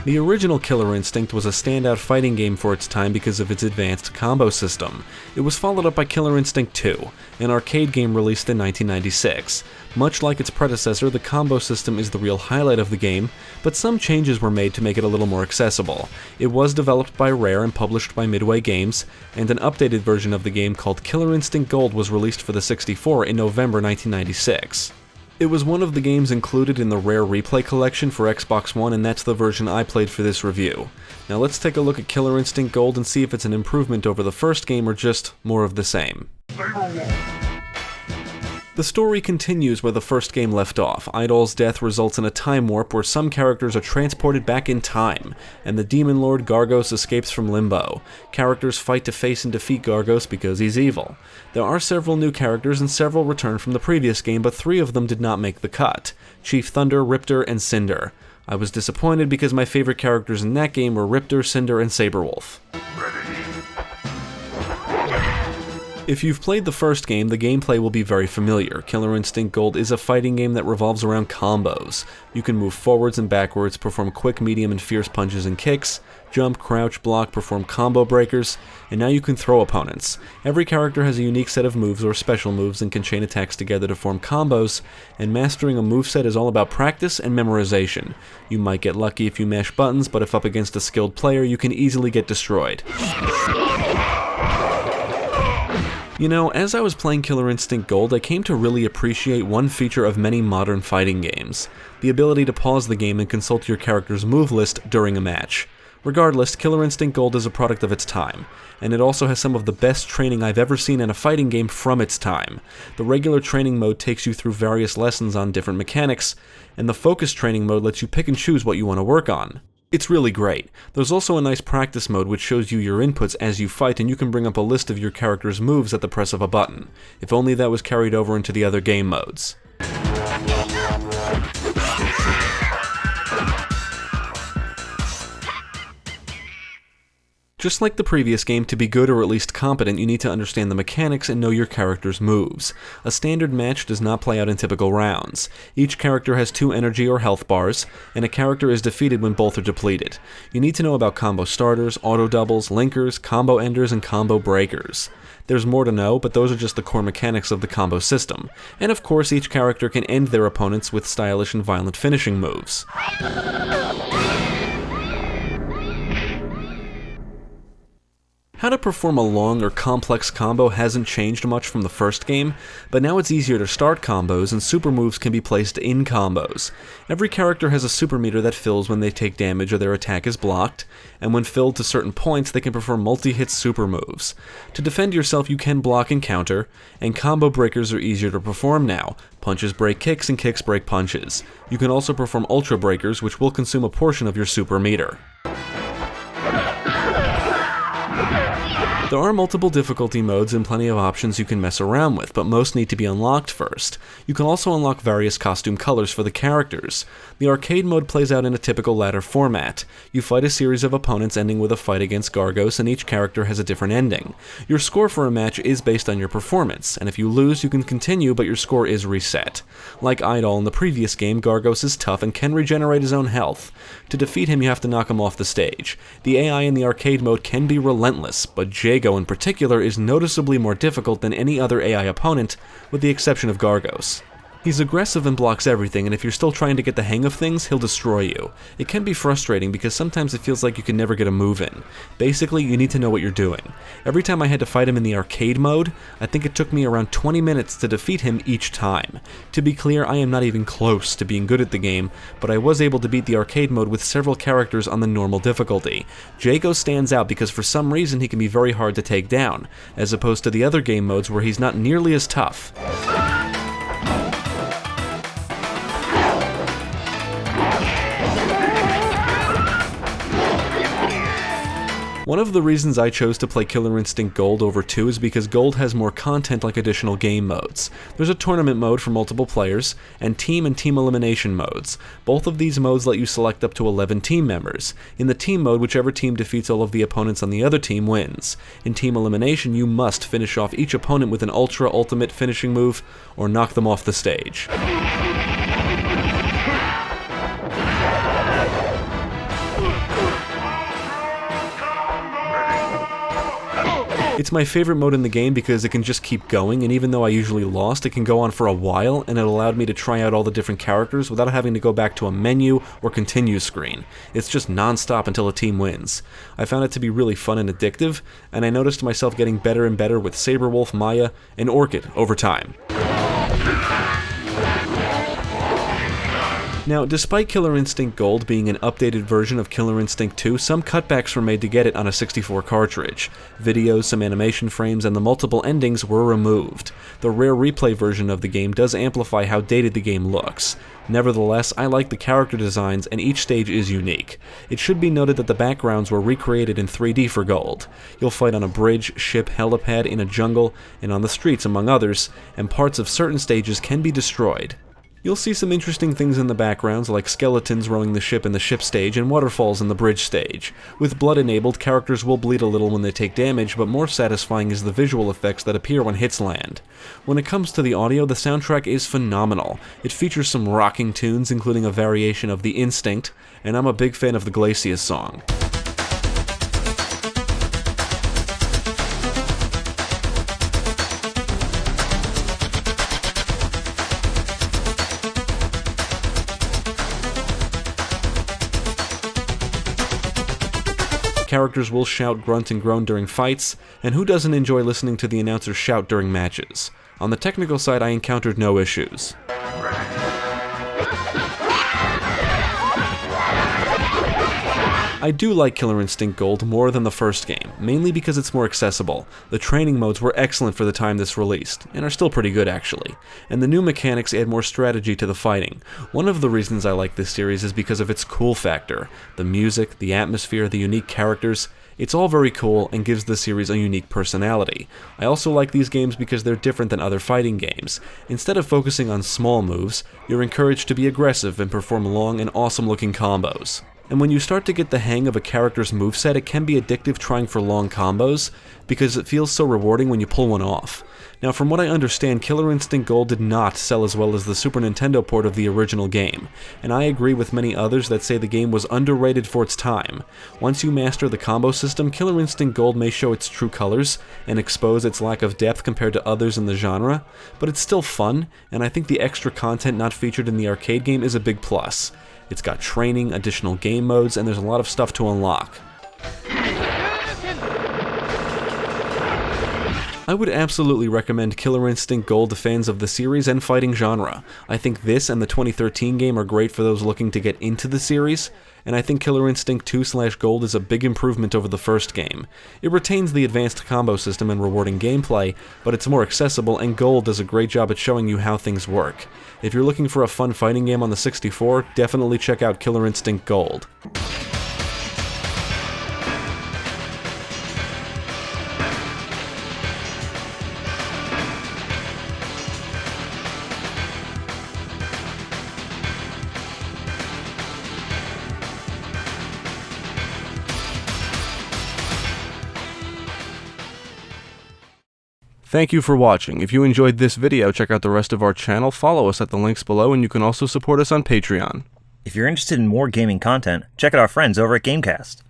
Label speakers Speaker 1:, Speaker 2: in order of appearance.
Speaker 1: The original Killer Instinct was a standout fighting game for its time because of its advanced combo system. It was followed up by Killer Instinct 2, an arcade game released in 1996. Much like its predecessor, the combo system is the real highlight of the game, but some changes were made to make it a little more accessible. It was developed by Rare and published by Midway Games, and an updated version of the game called Killer Instinct Gold was released for the 64 in November 1996. It was one of the games included in the Rare Replay collection for Xbox One, and that's the version I played for this review. Now let's take a look at Killer Instinct Gold and see if it's an improvement over the first game or just more of the same. The story continues where the first game left off. Idol's death results in a time warp where some characters are transported back in time, and the demon lord Gargos escapes from limbo. Characters fight to face and defeat Gargos because he's evil. There are several new characters and several return from the previous game, but 3 of them did not make the cut: Chief Thunder, Riptor, and Cinder. I was disappointed because my favorite characters in that game were Riptor, Cinder, and Saberwolf. If you've played the first game, the gameplay will be very familiar. Killer Instinct Gold is a fighting game that revolves around combos. You can move forwards and backwards, perform quick, medium, and fierce punches and kicks, jump, crouch, block, perform combo breakers, and now you can throw opponents. Every character has a unique set of moves or special moves and can chain attacks together to form combos, and mastering a moveset is all about practice and memorization. You might get lucky if you mash buttons, but if up against a skilled player, you can easily get destroyed. You know, as I was playing Killer Instinct Gold, I came to really appreciate one feature of many modern fighting games: the ability to pause the game and consult your character's move list during a match. Regardless, Killer Instinct Gold is a product of its time, and it also has some of the best training I've ever seen in a fighting game from its time. The regular training mode takes you through various lessons on different mechanics, and the focus training mode lets you pick and choose what you want to work on. It's really great. There's also a nice practice mode which shows you your inputs as you fight, and you can bring up a list of your character's moves at the press of a button. If only that was carried over into the other game modes. Just like the previous game, to be good or at least competent, you need to understand the mechanics and know your character's moves. A standard match does not play out in typical rounds. Each character has 2 energy or health bars, and a character is defeated when both are depleted. You need to know about combo starters, auto doubles, linkers, combo enders, and combo breakers. There's more to know, but those are just the core mechanics of the combo system. And of course, each character can end their opponents with stylish and violent finishing moves. How to perform a long or complex combo hasn't changed much from the first game, but now it's easier to start combos and super moves can be placed in combos. Every character has a super meter that fills when they take damage or their attack is blocked, and when filled to certain points they can perform multi-hit super moves. To defend yourself you can block and counter, and combo breakers are easier to perform now. Punches break kicks and kicks break punches. You can also perform ultra breakers, which will consume a portion of your super meter. There are multiple difficulty modes and plenty of options you can mess around with, but most need to be unlocked first. You can also unlock various costume colors for the characters. The arcade mode plays out in a typical ladder format. You fight a series of opponents ending with a fight against Gargos, and each character has a different ending. Your score for a match is based on your performance, and if you lose you can continue, but your score is reset. Like Idol in the previous game, Gargos is tough and can regenerate his own health. To defeat him you have to knock him off the stage. The AI in the arcade mode can be relentless, but Jago in particular is noticeably more difficult than any other AI opponent, with the exception of Gargos. He's aggressive and blocks everything, and if you're still trying to get the hang of things, he'll destroy you. It can be frustrating because sometimes it feels like you can never get a move in. Basically, you need to know what you're doing. Every time I had to fight him in the arcade mode, I think it took me around 20 minutes to defeat him each time. To be clear, I am not even close to being good at the game, but I was able to beat the arcade mode with several characters on the normal difficulty. Jago stands out because for some reason he can be very hard to take down, as opposed to the other game modes where he's not nearly as tough. One of the reasons I chose to play Killer Instinct Gold over 2 is because Gold has more content like additional game modes. There's a tournament mode for multiple players, and team elimination modes. Both of these modes let you select up to 11 team members. In the team mode, whichever team defeats all of the opponents on the other team wins. In team elimination, you must finish off each opponent with an ultra ultimate finishing move, or knock them off the stage. It's my favorite mode in the game because it can just keep going, and even though I usually lost, it can go on for a while, and it allowed me to try out all the different characters without having to go back to a menu or continue screen. It's just non-stop until a team wins. I found it to be really fun and addictive, and I noticed myself getting better and better with Saberwolf, Maya, and Orchid over time. Now, despite Killer Instinct Gold being an updated version of Killer Instinct 2, some cutbacks were made to get it on a 64 cartridge. Videos, some animation frames, and the multiple endings were removed. The rare replay version of the game does amplify how dated the game looks. Nevertheless, I like the character designs, and each stage is unique. It should be noted that the backgrounds were recreated in 3D for Gold. You'll fight on a bridge, ship, helipad, in a jungle, and on the streets, among others, and parts of certain stages can be destroyed. You'll see some interesting things in the backgrounds, like skeletons rowing the ship in the ship stage and waterfalls in the bridge stage. With blood enabled, characters will bleed a little when they take damage, but more satisfying is the visual effects that appear when hits land. When it comes to the audio, the soundtrack is phenomenal. It features some rocking tunes, including a variation of The Instinct, and I'm a big fan of the Glacius song. Characters will shout, grunt, and groan during fights, and who doesn't enjoy listening to the announcer shout during matches? On the technical side, I encountered no issues. I do like Killer Instinct Gold more than the first game, mainly because it's more accessible. The training modes were excellent for the time this released, and are still pretty good actually. And the new mechanics add more strategy to the fighting. One of the reasons I like this series is because of its cool factor. The music, the atmosphere, the unique characters, it's all very cool and gives the series a unique personality. I also like these games because they're different than other fighting games. Instead of focusing on small moves, you're encouraged to be aggressive and perform long and awesome looking combos. And when you start to get the hang of a character's moveset, it can be addictive trying for long combos, because it feels so rewarding when you pull one off. Now, from what I understand, Killer Instinct Gold did not sell as well as the Super Nintendo port of the original game, and I agree with many others that say the game was underrated for its time. Once you master the combo system, Killer Instinct Gold may show its true colors and expose its lack of depth compared to others in the genre, but it's still fun, and I think the extra content not featured in the arcade game is a big plus. It's got training, additional game modes, and there's a lot of stuff to unlock. I would absolutely recommend Killer Instinct Gold to fans of the series and fighting genre. I think this and the 2013 game are great for those looking to get into the series, and I think Killer Instinct 2/Gold is a big improvement over the first game. It retains the advanced combo system and rewarding gameplay, but it's more accessible, and Gold does a great job at showing you how things work. If you're looking for a fun fighting game on the 64, definitely check out Killer Instinct Gold. Thank you for watching. If you enjoyed this video, check out the rest of our channel, follow us at the links below, and you can also support us on Patreon.
Speaker 2: If you're interested in more gaming content, check out our friends over at Gamecast.